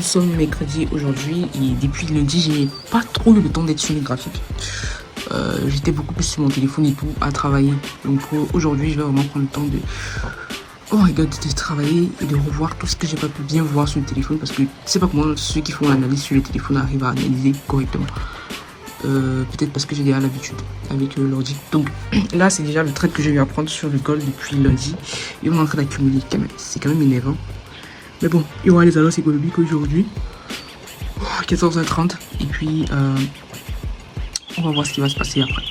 sommes mercredi aujourd'hui et depuis lundi, j'ai pas trop eu le temps d'être sur les graphiques. J'étais beaucoup plus sur mon téléphone et tout à travailler. Donc aujourd'hui, je vais vraiment prendre le temps de de travailler et de revoir tout ce que j'ai pas pu bien voir sur le téléphone parce que c'est pas comment ceux qui font l'analyse sur le téléphone arrivent à analyser correctement. Peut-être parce que j'ai déjà l'habitude avec l'ordi. Donc là, c'est déjà le trade que j'ai eu à prendre sur le gold depuis lundi et on est en train d'accumuler. C'est quand même énervant. Mais bon, il y aura les annonces économiques aujourd'hui, 14h30, et puis on va voir ce qui va se passer après.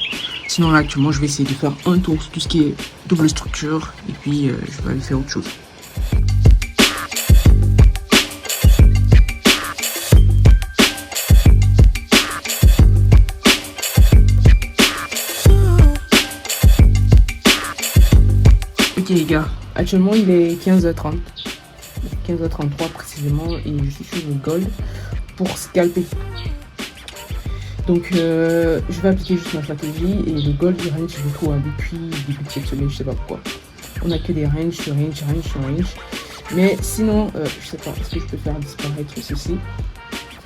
Sinon là actuellement je vais essayer de faire un tour sur tout ce qui est double structure, et puis je vais aller faire autre chose. Ok les gars, actuellement il est 15h30. 15h33 précisément et je suis sur le gold pour scalper. Donc je vais appliquer juste ma stratégie et le gold du range je le trouve depuis début de cette semaine, je sais pas pourquoi. On a que des range sur range. Mais sinon, je sais pas, est-ce que je peux faire disparaître ceci?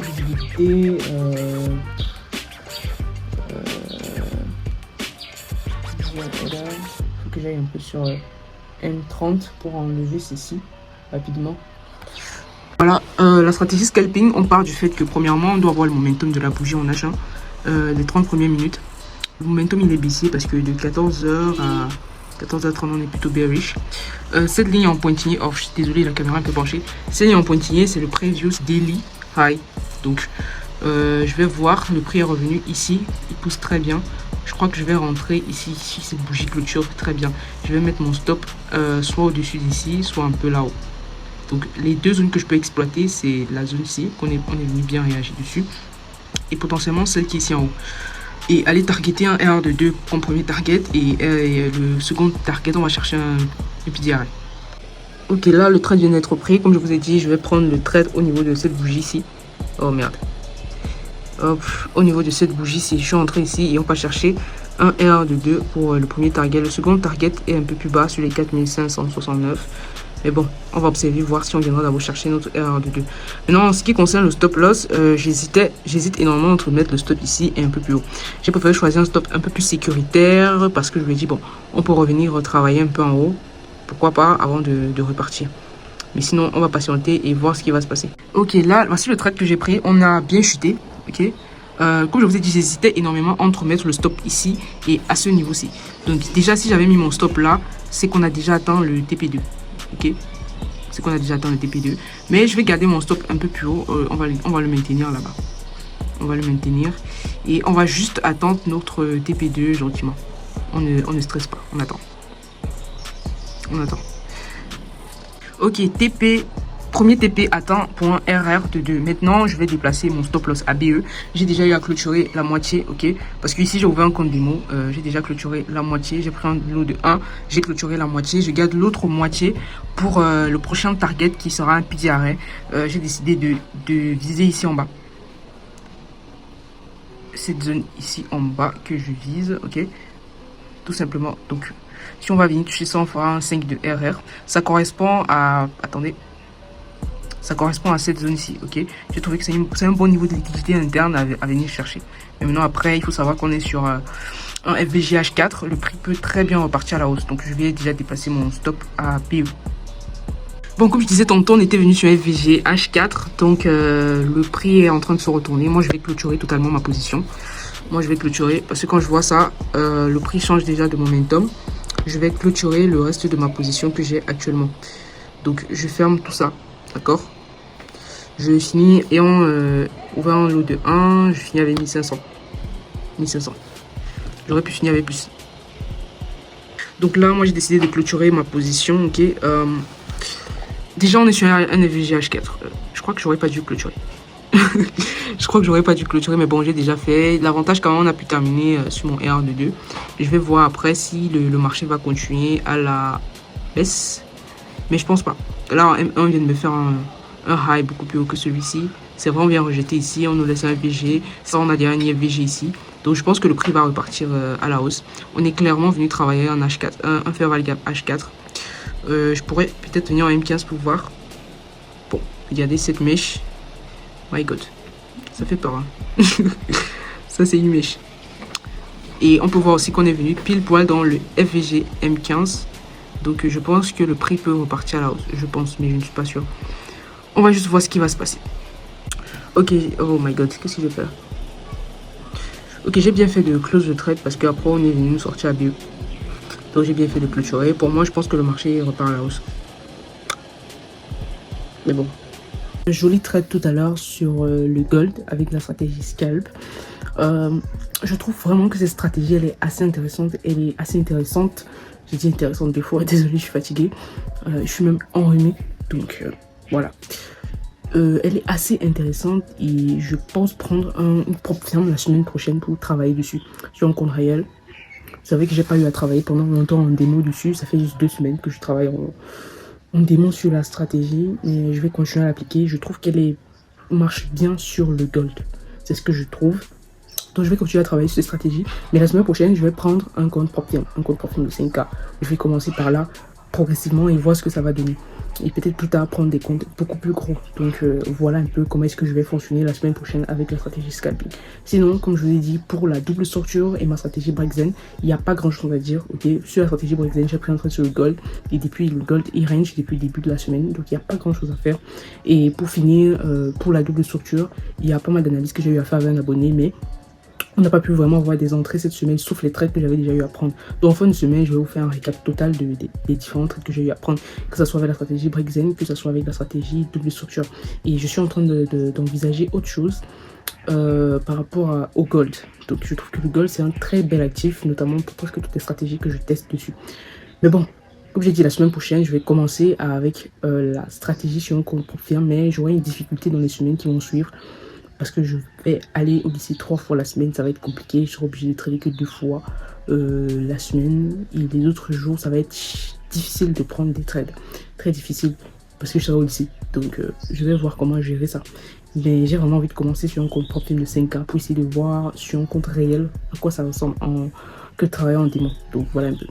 Visibilité, faut que j'aille un peu sur M30 pour enlever ceci rapidement. Voilà, la stratégie scalping, on part du fait que premièrement, on doit avoir le momentum de la bougie en H1 les 30 premières minutes. Le momentum il est baissier parce que de 14h à 14h30 on est plutôt bearish. Cette ligne en pointillé, oh je suis désolé, la caméra est un peu penchée. Cette ligne en pointillé, c'est le previous daily high. Donc je vais voir, le prix est revenu ici, il pousse très bien. Je crois que je vais rentrer ici, si cette bougie clôture très bien. Je vais mettre mon stop soit au-dessus d'ici, soit un peu là-haut. Donc les deux zones que je peux exploiter, c'est la zone ici, on est venu bien réagir dessus, et potentiellement celle qui est ici en haut. Et aller targeter un R de 2 en premier target, et le second target, on va chercher un PDR. Ok, là le trade vient d'être pris. Comme je vous ai dit, je vais prendre le trade au niveau de cette bougie ici. Oh merde. Hop, au niveau de cette bougie ici, je suis entré ici et on va chercher un R de 2 pour le premier target. Le second target est un peu plus bas sur les 4569. Mais bon, on va observer, voir si on viendra d'abord chercher notre R de 2. Maintenant, en ce qui concerne le stop loss, j'hésite énormément entre mettre le stop ici et un peu plus haut. J'ai préféré choisir un stop un peu plus sécuritaire parce que je me dis, bon, on peut revenir retravailler un peu en haut. Pourquoi pas avant de repartir. Mais sinon, on va patienter et voir ce qui va se passer. Ok, là, voici le trade que j'ai pris. On a bien chuté, ok. Comme je vous ai dit, j'hésitais énormément entre mettre le stop ici et à ce niveau-ci. Donc déjà, si j'avais mis mon stop là, c'est qu'on a déjà atteint le TP2. Ok, c'est qu'on a déjà atteint le TP2, mais je vais garder mon stop un peu plus haut. On va le maintenir là-bas, on va le maintenir et on va juste attendre notre TP2 gentiment. On ne stresse pas, on attend. Ok, premier TP atteint pour un RR de 2. Maintenant, je vais déplacer mon stop loss à BE. J'ai déjà eu à clôturer la moitié, ok. Parce que ici, j'ai ouvert un compte démo. J'ai déjà clôturé la moitié. J'ai pris un lot de 1. J'ai clôturé la moitié. Je garde l'autre moitié pour le prochain target qui sera un petit arrêt. J'ai décidé de viser ici en bas. Cette zone ici en bas que je vise, ok. Tout simplement. Donc, si on va venir toucher ça, on fera un 5 de RR. Ça correspond à... Attendez. Ça correspond à cette zone ici, ok. J'ai trouvé que c'est un bon niveau de liquidité interne à venir chercher. Mais maintenant, après, il faut savoir qu'on est sur un FVG H4. Le prix peut très bien repartir à la hausse. Donc, je vais déjà dépasser mon stop à PE. Bon, comme je disais tantôt, on était venu sur FVG H4. Donc, le prix est en train de se retourner. Moi, je vais clôturer totalement ma position. Moi, je vais clôturer parce que quand je vois ça, le prix change déjà de momentum. Je vais clôturer le reste de ma position que j'ai actuellement. Donc, je ferme tout ça. D'accord, je finis et on ouvert un lot de 1, je finis avec 1500. J'aurais pu finir avec plus. Donc là, moi j'ai décidé de clôturer ma position, ok. Déjà on est sur un FVG H4. Je crois que j'aurais pas dû clôturer. Mais bon, j'ai déjà fait. L'avantage quand même, on a pu terminer sur mon R de 2. Je vais voir après si le marché va continuer à la baisse. Mais je pense pas. Là, on vient de me faire un high beaucoup plus haut que celui-ci. C'est vrai, on vient rejeter ici. On nous laisse un FVG. Ça, on a déjà un FVG ici. Donc, je pense que le prix va repartir à la hausse. On est clairement venu travailler un H4, un fair value gap H4. Je pourrais peut-être venir en M15 pour voir. Bon, regardez cette mèche. My God. Ça fait peur. Hein. Ça, c'est une mèche. Et on peut voir aussi qu'on est venu pile poil dans le FVG M15. Donc, je pense que le prix peut repartir à la hausse. Je pense, mais je ne suis pas sûr. On va juste voir ce qui va se passer. Ok, oh my God, qu'est-ce que je vais faire? Ok, j'ai bien fait de close the trade parce qu'après, on est venu nous sortir à BE. Donc, j'ai bien fait de clôturer. Pour moi, je pense que le marché repart à la hausse. Mais bon. Un joli trade tout à l'heure sur le gold avec la stratégie scalp. Je trouve vraiment que cette stratégie, elle est assez intéressante. Elle est assez intéressante. J'ai dit intéressante des fois. Désolée, je suis fatiguée. Je suis même enrhumée. Donc, voilà. Elle est assez intéressante et je pense prendre une propre firme la semaine prochaine pour travailler dessus sur un compte réel. Vous savez que j'ai pas eu à travailler pendant longtemps en démo dessus. Ça fait juste 2 semaines que je travaille en démo sur la stratégie. Et je vais continuer à l'appliquer. Je trouve qu'elle marche bien sur le gold. C'est ce que je trouve. Donc je vais continuer à travailler sur cette stratégie. Mais la semaine prochaine, je vais prendre un compte propre firme. Un compte propre firme de 5K. Je vais commencer par là progressivement et voir ce que ça va donner. Et peut-être plus tard prendre des comptes beaucoup plus gros. Donc voilà un peu comment est-ce que je vais fonctionner la semaine prochaine avec la stratégie scalping. Sinon, comme je vous ai dit, pour la double structure et ma stratégie Brexen, il n'y a pas grand chose à dire. Ok, sur la stratégie Brexen, j'ai pris un trade sur le gold. Et depuis le gold il range depuis le début de la semaine. Donc il n'y a pas grand chose à faire. Et pour finir, pour la double structure, il y a pas mal d'analyses que j'ai eu à faire avec un abonné, mais on n'a pas pu vraiment voir des entrées cette semaine, sauf les trades que j'avais déjà eu à prendre. Donc en fin de semaine, je vais vous faire un récap total des différents trades que j'ai eu à prendre, que ce soit avec la stratégie Brexen, que ce soit avec la stratégie double structure. Et je suis en train d'envisager autre chose par rapport au gold. Donc je trouve que le gold, c'est un très bel actif, notamment pour presque toutes les stratégies que je teste dessus. Mais bon, comme j'ai dit, la semaine prochaine, je vais commencer avec la stratégie sur un compte propre firme, mais j'aurai une difficulté dans les semaines qui vont suivre. Parce que je vais aller au lycée 3 fois la semaine, ça va être compliqué. Je serai obligé de trader que 2 fois la semaine. Et les autres jours, ça va être difficile de prendre des trades. Très difficile parce que je serai au lycée. Donc, je vais voir comment gérer ça. Mais j'ai vraiment envie de commencer sur un compte propre de 5K pour essayer de voir sur un compte réel à quoi ça ressemble que de travailler en démon. Donc, voilà un peu.